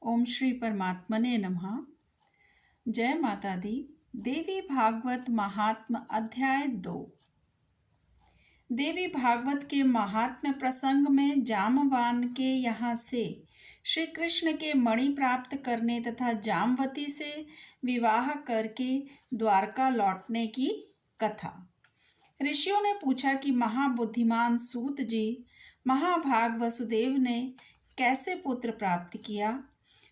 ओम श्री परमात्मने नमः। जय माता दी। देवी भागवत महात्म अध्याय 2। देवी भागवत के महात्म्य प्रसंग में जामवान के यहाँ से श्री कृष्ण के मणि प्राप्त करने तथा जामवती से विवाह करके द्वारका लौटने की कथा। ऋषियों ने पूछा कि महाबुद्धिमान सूत जी, महाभाग वसुदेव ने कैसे पुत्र प्राप्त किया।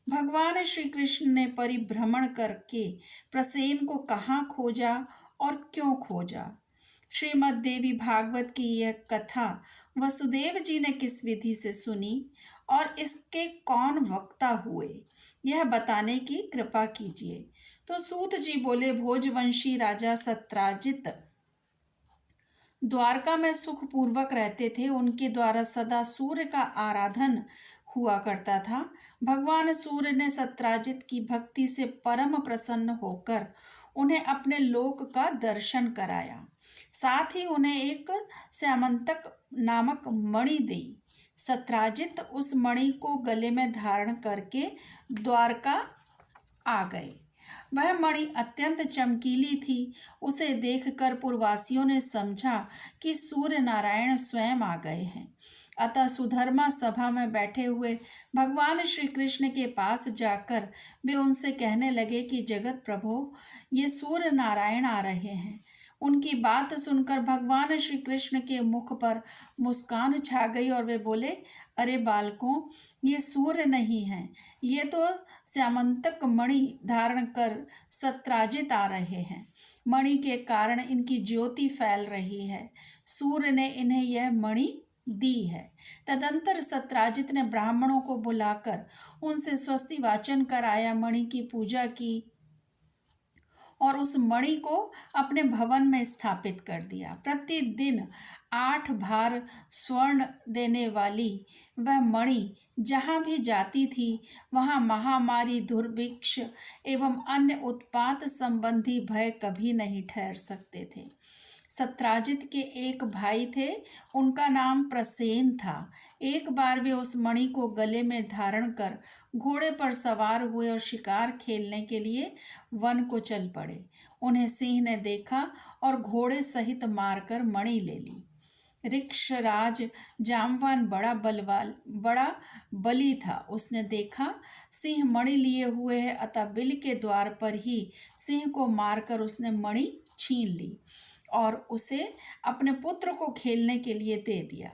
भगवान श्री कृष्ण ने परिभ्रमण करके प्रसेन को कहाँ खोजा और क्यों खोजा। श्रीमद् देवी भागवत की यह कथा वसुदेव जी ने किस विधि से सुनी और इसके कौन वक्ता हुए, यह बताने की कृपा कीजिए। तो सूत जी बोले, भोजवंशी राजा सत्राजित द्वारका में सुखपूर्वक रहते थे। उनके द्वारा सदा सूर्य का आराधन हुआ करता था। भगवान सूर्य ने सत्राजित की भक्ति से परम प्रसन्न होकर उन्हें अपने लोक का दर्शन कराया। साथ ही उन्हें एक स्यामंतक नामक मणि दी। सत्राजित उस मणि को गले में धारण करके द्वारका आ गए। वह मणि अत्यंत चमकीली थी। उसे देखकर पुरवासियों ने समझा कि सूर्य नारायण स्वयं आ गए हैं। अतः सुधर्मा सभा में बैठे हुए भगवान श्री कृष्ण के पास जाकर वे उनसे कहने लगे कि जगत प्रभु, ये सूर्य नारायण आ रहे हैं। उनकी बात सुनकर भगवान श्री कृष्ण के मुख पर मुस्कान छा गई और वे बोले, अरे बालकों, ये सूर्य नहीं है, ये तो स्यामंतक मणि धारण कर सत्राजित आ रहे हैं। मणि के कारण इनकी ज्योति फैल रही है। सूर्य ने इन्हें यह मणि दी है। तदंतर सत्राजित ने ब्राह्मणों को बुलाकर उनसे स्वस्ति वाचन कराया, मणि की पूजा की और उस मणि को अपने भवन में स्थापित कर दिया। प्रतिदिन 8 भार स्वर्ण देने वाली वह मणि जहाँ भी जाती थी, वहाँ महामारी, दुर्भिक्ष एवं अन्य उत्पात संबंधी भय कभी नहीं ठहर सकते थे। सत्राजित के एक भाई थे, उनका नाम प्रसेन था। एक बार वे उस मणि को गले में धारण कर घोड़े पर सवार हुए और शिकार खेलने के लिए वन को चल पड़े। उन्हें सिंह ने देखा और घोड़े सहित मारकर मणि ले ली। ऋक्षराज जामवान बड़ा बली था। उसने देखा सिंह मणि लिए हुए है, अतः बिल के द्वार पर ही सिंह को मारकर उसने मणि छीन ली और उसे अपने पुत्र को खेलने के लिए दे दिया।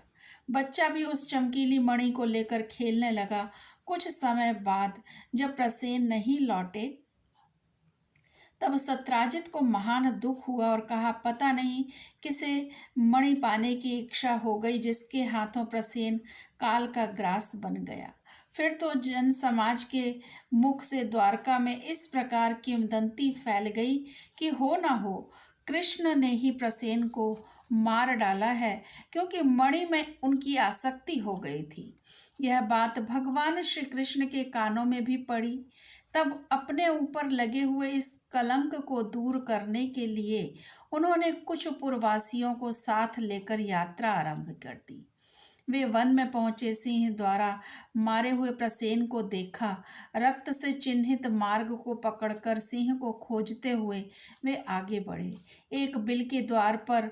बच्चा भी उस चमकीली मणि को लेकर खेलने लगा। कुछ समय बाद जब प्रसेन नहीं लौटे, तब सत्राजित को महान दुख हुआ और कहा, पता नहीं किसे मणि पाने की इच्छा हो गई, जिसके हाथों प्रसेन काल का ग्रास बन गया। फिर तो जन समाज के मुख से द्वारका में इस प्रकार की किंवदंती फैल गई कि हो ना हो कृष्ण ने ही प्रसेन को मार डाला है, क्योंकि मणि में उनकी आसक्ति हो गई थी। यह बात भगवान श्री कृष्ण के कानों में भी पड़ी। तब अपने ऊपर लगे हुए इस कलंक को दूर करने के लिए उन्होंने कुछ पुरवासियों को साथ लेकर यात्रा आरंभ कर दी। वे वन में पहुंचे। सिंह द्वारा मारे हुए प्रसेन को देखा। रक्त से चिन्हित मार्ग को पकड़कर सिंह को खोजते हुए वे आगे बढ़े। एक बिल के द्वार पर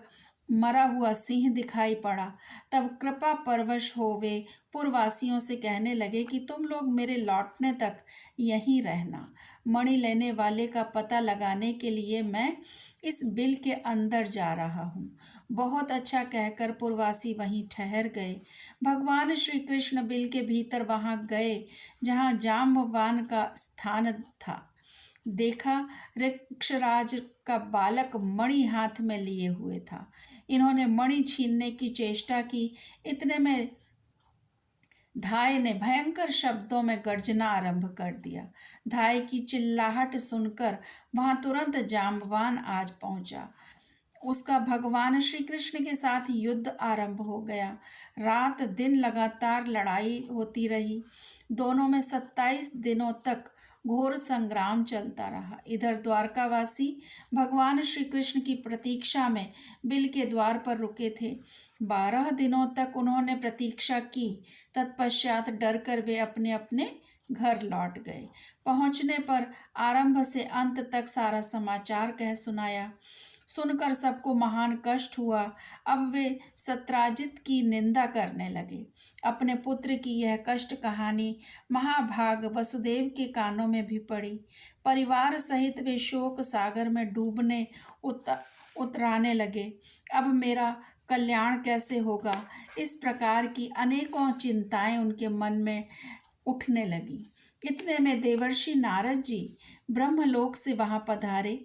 मरा हुआ सिंह दिखाई पड़ा। तब कृपा परवश हो वे पुरवासियों से कहने लगे कि तुम लोग मेरे लौटने तक यहीं रहना। मणि लेने वाले का पता लगाने के लिए मैं इस बिल के अंदर जा रहा हूँ। बहुत अच्छा कहकर पुरवासी वहीं ठहर गए। भगवान श्री कृष्ण बिल के भीतर वहां गए जहां जाम्बवान का स्थान था। देखा ऋक्षराज का बालक मणि हाथ में लिए हुए था। इन्होंने मणि छीनने की चेष्टा की। इतने में धाय ने भयंकर शब्दों में गर्जना आरंभ कर दिया। धाय की चिल्लाहट सुनकर वहां तुरंत जाम्बवान आज पहुंचा। उसका भगवान श्री कृष्ण के साथ युद्ध आरंभ हो गया। रात दिन लगातार लड़ाई होती रही। दोनों में 27 दिनों तक घोर संग्राम चलता रहा। इधर द्वारकावासी भगवान श्री कृष्ण की प्रतीक्षा में बिल के द्वार पर रुके थे। 12 दिनों तक उन्होंने प्रतीक्षा की। तत्पश्चात डरकर वे अपने अपने घर लौट गए। पहुंचने पर आरंभ से अंत तक सारा समाचार कह सुनाया। सुनकर सबको महान कष्ट हुआ। अब वे सत्राजित की निंदा करने लगे। अपने पुत्र की यह कष्ट कहानी महाभाग वसुदेव के कानों में भी पड़ी। परिवार सहित वे शोक सागर में डूबने उतराने लगे। अब मेरा कल्याण कैसे होगा, इस प्रकार की अनेकों चिंताएं उनके मन में उठने लगी। इतने में देवर्षि नारद जी ब्रह्मलोक से वहां पधारे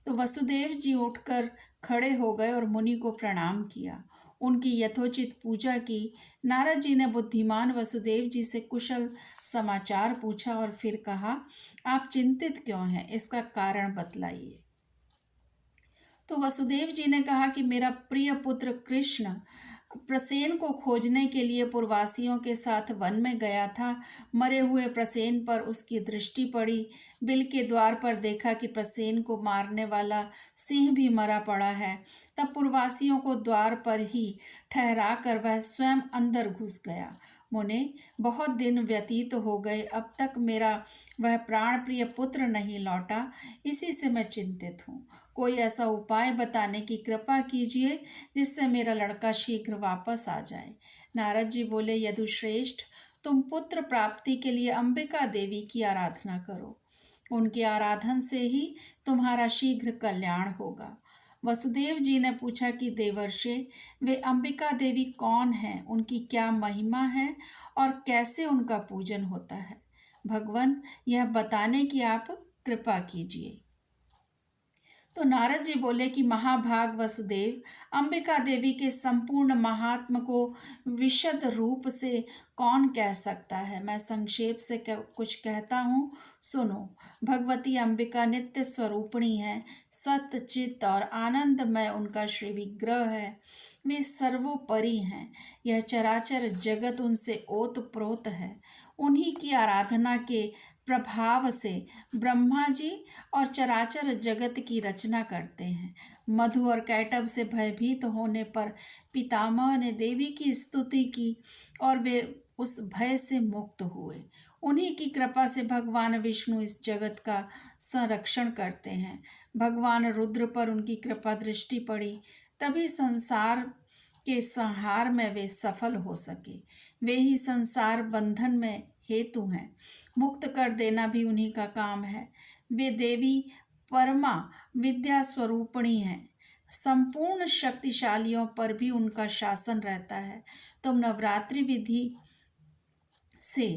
तो वसुदेव जी उठकर खड़े हो गए और मुनि को प्रणाम किया। उनकी यथोचित पूजा की। नारद जी ने बुद्धिमान वसुदेव जी से कुशल समाचार पूछा और फिर कहा, आप चिंतित क्यों हैं, इसका कारण बतलाइए। तो वसुदेव जी ने कहा कि मेरा प्रिय पुत्र कृष्ण प्रसेन को खोजने के लिए पूर्ववासियों के साथ वन में गया था। मरे हुए प्रसेन पर उसकी दृष्टि पड़ी। बिल के द्वार पर देखा कि प्रसेन को मारने वाला सिंह भी मरा पड़ा है। तब पूर्ववासियों को द्वार पर ही ठहरा कर वह स्वयं अंदर घुस गया। मुने, बहुत दिन व्यतीत हो गए, अब तक मेरा वह प्राण प्रिय पुत्र नहीं लौटा, इसी से मैं चिंतित हूँ। कोई ऐसा उपाय बताने की कृपा कीजिए जिससे मेरा लड़का शीघ्र वापस आ जाए। नारद जी बोले, यदुश्रेष्ठ, तुम पुत्र प्राप्ति के लिए अंबिका देवी की आराधना करो। उनके आराधन से ही तुम्हारा शीघ्र कल्याण होगा। वसुदेव जी ने पूछा कि देवर्षे, वे अंबिका देवी कौन हैं, उनकी क्या महिमा है और कैसे उनका पूजन होता है? भगवान, यह बताने की आप कृपा कीजिए। तो नारद जी बोले कि महाभाग वसुदेव, अंबिका देवी के संपूर्ण महात्म को विशद रूप से कौन कह सकता है। मैं संक्षेप से कुछ कहता हूँ, सुनो। भगवती अंबिका नित्य स्वरूपिणी है, सत्य चित्त और आनंदमय उनका श्री विग्रह है। वे सर्वोपरि हैं। यह चराचर जगत उनसे ओत प्रोत है। उन्हीं की आराधना के प्रभाव से ब्रह्मा जी और चराचर जगत की रचना करते हैं। मधु और कैटभ से भयभीत होने पर पितामह ने देवी की स्तुति की और वे उस भय से मुक्त हुए। उन्हीं की कृपा से भगवान विष्णु इस जगत का संरक्षण करते हैं। भगवान रुद्र पर उनकी कृपा दृष्टि पड़ी, तभी संसार के संहार में वे सफल हो सके। वे ही संसार बंधन में हेतु हैं। मुक्त कर देना भी उन्हीं का काम है। वे देवी परमा विद्या स्वरूपिणी हैं। संपूर्ण शक्तिशालियों पर भी उनका शासन रहता है। तुम नवरात्रि विधि से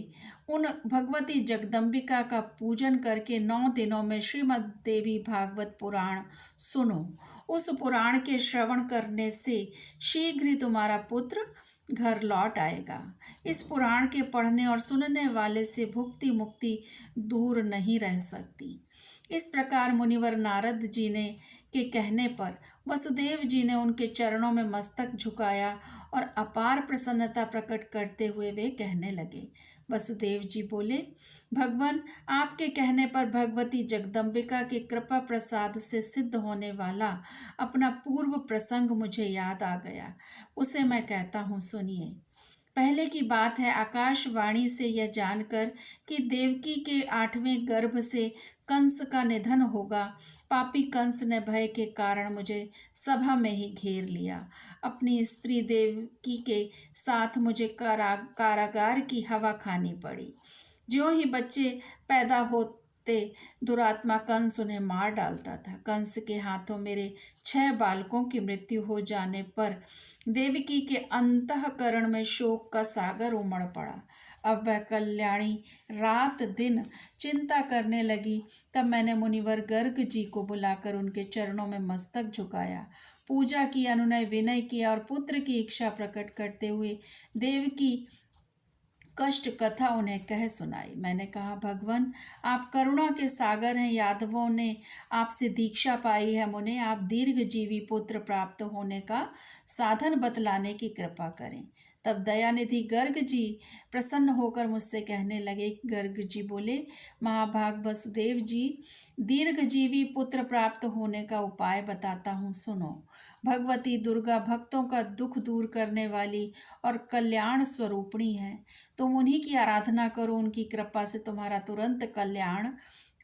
उन भगवती जगदम्बिका का पूजन करके 9 दिनों में श्रीमद् देवी भागवत पुराण सुनो। उस पुराण के श्रवण करने से शीघ्र ही तुम्हारा पुत्र घर लौट आएगा। इस पुराण के पढ़ने और सुनने वाले से भुक्ति मुक्ति दूर नहीं रह सकती। इस प्रकार मुनिवर नारद जी ने के कहने पर वसुदेव जी ने उनके चरणों में मस्तक झुकाया और अपार प्रसन्नता प्रकट करते हुए वे कहने लगे। वसुदेव जी बोले, भगवान, आपके कहने पर भगवती जगदम्बिका के कृपा प्रसाद से सिद्ध होने वाला अपना पूर्व प्रसंग मुझे याद आ गया। उसे मैं कहता हूँ, सुनिए। पहले की बात है, आकाशवाणी से यह जानकर कि देवकी के 8वें गर्भ से कंस का निधन होगा, पापी कंस ने भय के कारण मुझे सभा में ही घेर लिया। अपनी स्त्री देवकी के साथ मुझे कारागार की हवा खानी पड़ी। ज्यों ही बच्चे पैदा होते दुरात्मा कंस उन्हें मार डालता था। कंस के हाथों मेरे 6 बालकों की मृत्यु हो जाने पर देवकी के अंतःकरण में शोक का सागर उमड़ पड़ा। अब वह कल्याणी रात दिन चिंता करने लगी। तब मैंने मुनिवर गर्ग जी को बुलाकर उनके चरणों में मस्तक झुकाया, पूजा की, अनुनय विनय किया और पुत्र की इच्छा प्रकट करते हुए देव की कष्ट कथा उन्हें कह सुनाई। मैंने कहा, भगवान, आप करुणा के सागर हैं। यादवों ने आपसे दीक्षा पाई है। मुने, आप दीर्घजीवी पुत्र प्राप्त होने का साधन बतलाने की कृपा करें। तब दयानिधि गर्ग जी प्रसन्न होकर मुझसे कहने लगे। गर्ग जी बोले, महाभाग वसुदेव जी, दीर्घजीवी पुत्र प्राप्त होने का उपाय बताता हूँ, सुनो। भगवती दुर्गा भक्तों का दुख दूर करने वाली और कल्याण स्वरूपिणी है। तुम उन्हीं की आराधना करो, उनकी कृपा से तुम्हारा तुरंत कल्याण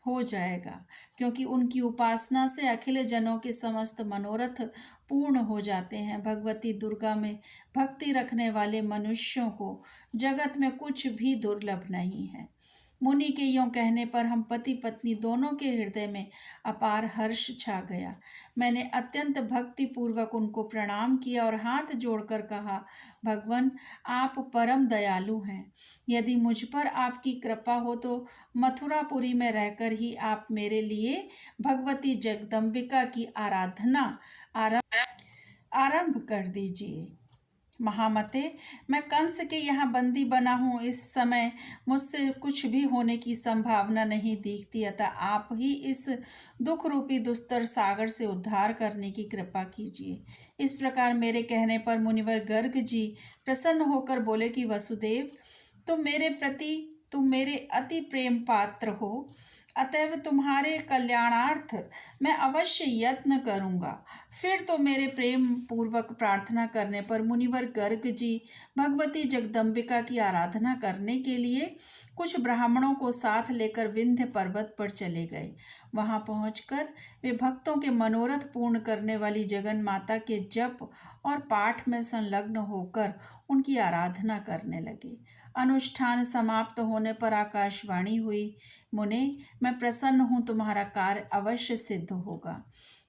हो जाएगा, क्योंकि उनकी उपासना से अखिल जनों के समस्त मनोरथ पूर्ण हो जाते हैं। भगवती दुर्गा में भक्ति रखने वाले मनुष्यों को जगत में कुछ भी दुर्लभ नहीं है। मुनि के यों कहने पर हम पति पत्नी दोनों के हृदय में अपार हर्ष छा गया। मैंने अत्यंत भक्ति पूर्वक उनको प्रणाम किया और हाथ जोड़कर कहा, भगवान, आप परम दयालु हैं। यदि मुझ पर आपकी कृपा हो तो मथुरापुरी में रहकर ही आप मेरे लिए भगवती जगदम्बिका की आराधना आरंभ कर दीजिए। महामते, मैं कंस के यहाँ बंदी बना हूँ। इस समय मुझसे कुछ भी होने की संभावना नहीं दिखती, अतः आप ही इस दुख रूपी दुस्तर सागर से उद्धार करने की कृपा कीजिए। इस प्रकार मेरे कहने पर मुनिवर गर्ग जी प्रसन्न होकर बोले कि वसुदेव, तुम मेरे अति प्रेम पात्र हो, अतएव तुम्हारे कल्याणार्थ मैं अवश्य यत्न करूंगा। फिर तो मेरे प्रेम पूर्वक प्रार्थना करने पर मुनिवर गर्ग जी भगवती जगदम्बिका की आराधना करने के लिए कुछ ब्राह्मणों को साथ लेकर विंध्य पर्वत पर चले गए। वहां पहुंचकर वे भक्तों के मनोरथ पूर्ण करने वाली जगन माता के जप और पाठ में संलग्न होकर उनकी आराधना करने लगे। अनुष्ठान समाप्त होने पर आकाशवाणी हुई, मुने, मैं प्रसन्न हूँ, तुम्हारा कार्य अवश्य सिद्ध होगा।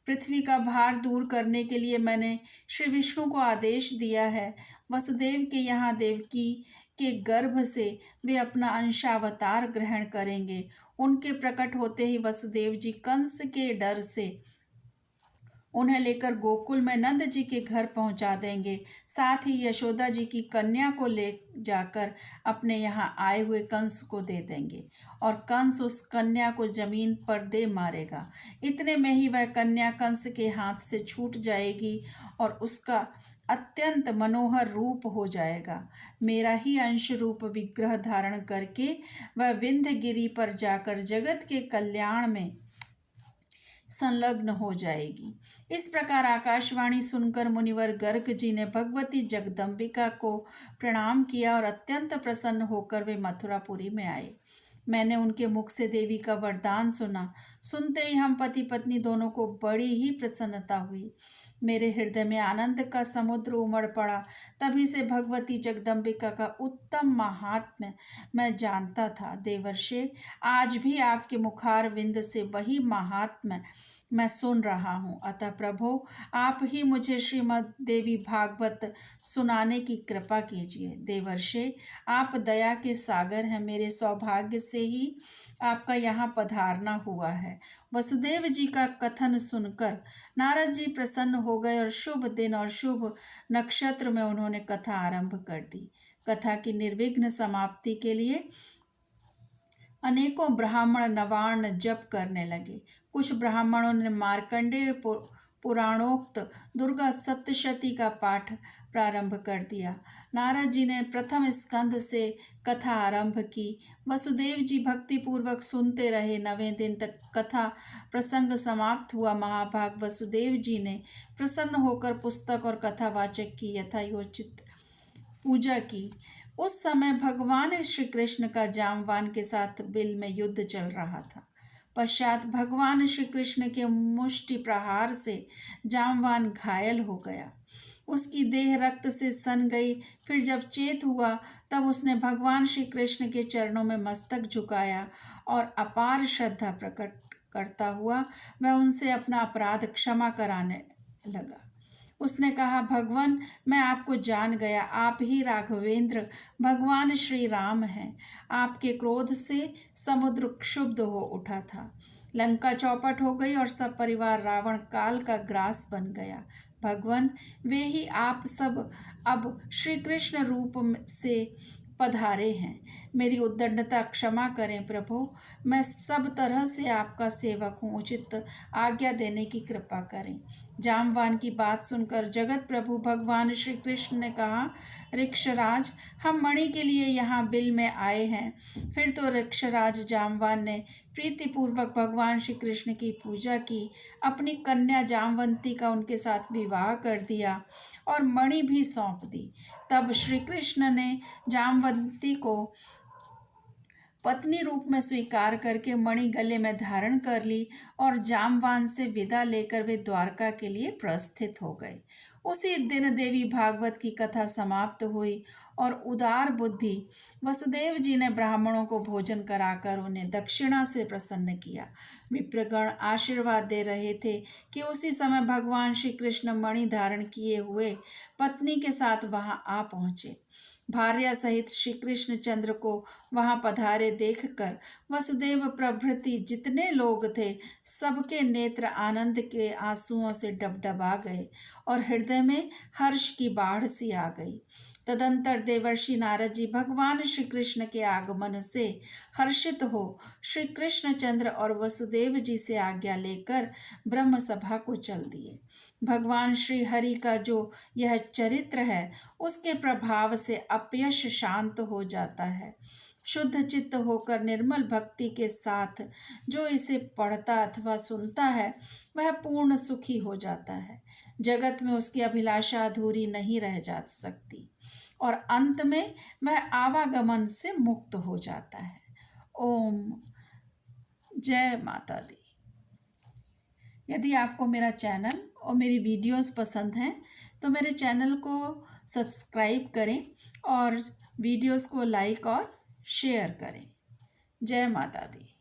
पृथ्वी का भार दूर करने के लिए मैंने श्री विष्णु को आदेश दिया है। वसुदेव के यहाँ देवकी के गर्भ से वे अपना अंशावतार ग्रहण करेंगे। उनके प्रकट होते ही वसुदेव जी कंस के डर से उन्हें लेकर गोकुल में नंद जी के घर पहुंचा देंगे। साथ ही यशोदा जी की कन्या को ले जाकर अपने यहाँ आए हुए कंस को दे देंगे और कंस उस कन्या को जमीन पर दे मारेगा। इतने में ही वह कन्या कंस के हाथ से छूट जाएगी और उसका अत्यंत मनोहर रूप हो जाएगा। मेरा ही अंश रूप विग्रह धारण करके वह विंध्यगिरि पर जाकर जगत के कल्याण में संलग्न हो जाएगी। इस प्रकार आकाशवाणी सुनकर मुनिवर गर्ग जी ने भगवती जगदम्बिका को प्रणाम किया और अत्यंत प्रसन्न होकर वे मथुरापुरी में आए। मैंने उनके मुख से देवी का वरदान सुना। सुनते ही हम पति पत्नी दोनों को बड़ी ही प्रसन्नता हुई। मेरे हृदय में आनंद का समुद्र उमड़ पड़ा। तभी से भगवती जगदम्बिका का उत्तम महात्म्य मैं जानता था। देवर्षे, आज भी आपके मुखार विंद से वही महात्म्य मैं सुन रहा हूँ। अतः प्रभु, आप ही मुझे श्रीमद् देवी भागवत सुनाने की कृपा कीजिए। देवर्षे, आप दया के सागर हैं। मेरे सौभाग्य से ही आपका यहाँ पधारना हुआ है। वसुदेव जी का कथन सुनकर नारद जी प्रसन्न हो गए और शुभ दिन और शुभ नक्षत्र में उन्होंने कथा आरंभ कर दी। कथा की निर्विघ्न समाप्ति के लिए अनेकों ब्राह्मण नवार्ण जप करने लगे। कुछ ब्राह्मणों ने मार्कंडेय पुराणोक्त दुर्गा सप्तशती का पाठ प्रारंभ कर दिया। नारद जी ने प्रथम स्कंद से कथा आरंभ की। वसुदेव जी भक्ति पूर्वक सुनते रहे। 9वें दिन तक कथा प्रसंग समाप्त हुआ। महाभाग वसुदेव जी ने प्रसन्न होकर पुस्तक और कथावाचक की यथायोचित पूजा की। उस समय भगवान श्री कृष्ण का जामवान के साथ बिल में युद्ध चल रहा था। पश्चात भगवान श्री कृष्ण के मुष्टि प्रहार से जामवान घायल हो गया। उसकी देह रक्त से सन गई। फिर जब चेत हुआ तब उसने भगवान श्री कृष्ण के चरणों में मस्तक झुकाया और अपार श्रद्धा प्रकट करता हुआ वह उनसे अपना अपराध क्षमा कराने लगा। उसने कहा, भगवान, मैं आपको जान गया। आप ही राघवेंद्र भगवान श्री राम हैं। आपके क्रोध से समुद्र क्षुब्ध हो उठा था। लंका चौपट हो गई और सब परिवार रावण काल का ग्रास बन गया। भगवान, वे ही आप सब अब श्री कृष्ण रूप से पधारे हैं। मेरी उद्दंडता क्षमा करें प्रभु। मैं सब तरह से आपका सेवक हूँ। उचित आज्ञा देने की कृपा करें। जामवान की बात सुनकर जगत प्रभु भगवान श्री कृष्ण ने कहा, ऋक्षराज, हम मणि के लिए यहाँ बिल में आए हैं। फिर तो ऋक्षराज जामवान ने प्रीतिपूर्वक भगवान श्री कृष्ण की पूजा की, अपनी कन्या जामवंती का उनके साथ विवाह कर दिया और मणि भी सौंप दी। तब श्री कृष्ण ने जामवंती को पत्नी रूप में स्वीकार करके मणि गले में धारण कर ली और जामवान से विदा लेकर वे द्वारका के लिए प्रस्थित हो गए। उसी दिन देवी भागवत की कथा समाप्त हुई और उदार बुद्धि वसुदेव जी ने ब्राह्मणों को भोजन कराकर उन्हें दक्षिणा से प्रसन्न किया। विप्रगण आशीर्वाद दे रहे थे कि उसी समय भगवान श्री कृष्ण मणि धारण किए हुए पत्नी के साथ वहां आ पहुंचे। भार्या सहित श्री कृष्ण चंद्र को वहां पधारे देखकर वसुदेव प्रभृति जितने लोग थे, सबके नेत्र आनंद के आंसुओं से डबडबा गए और हृदय में हर्ष की बाढ़ सी आ गई। तदंतर देवर्षि नारद जी भगवान श्री कृष्ण के आगमन से हर्षित हो श्री कृष्ण चंद्र और वसुदेव जी से आज्ञा लेकर ब्रह्म सभा को चल दिए। भगवान श्री हरि का जो यह चरित्र है, उसके प्रभाव से अपयश शांत हो जाता है। शुद्ध चित्त होकर निर्मल भक्ति के साथ जो इसे पढ़ता अथवा सुनता है, वह पूर्ण सुखी हो जाता है। जगत में उसकी अभिलाषा अधूरी नहीं रह जा सकती और अंत में वह आवागमन से मुक्त हो जाता है। ओम जय माता दी। यदि आपको मेरा चैनल और मेरी वीडियोस पसंद हैं तो मेरे चैनल को सब्सक्राइब करें और वीडियोस को लाइक और शेयर करें। जय माता दी।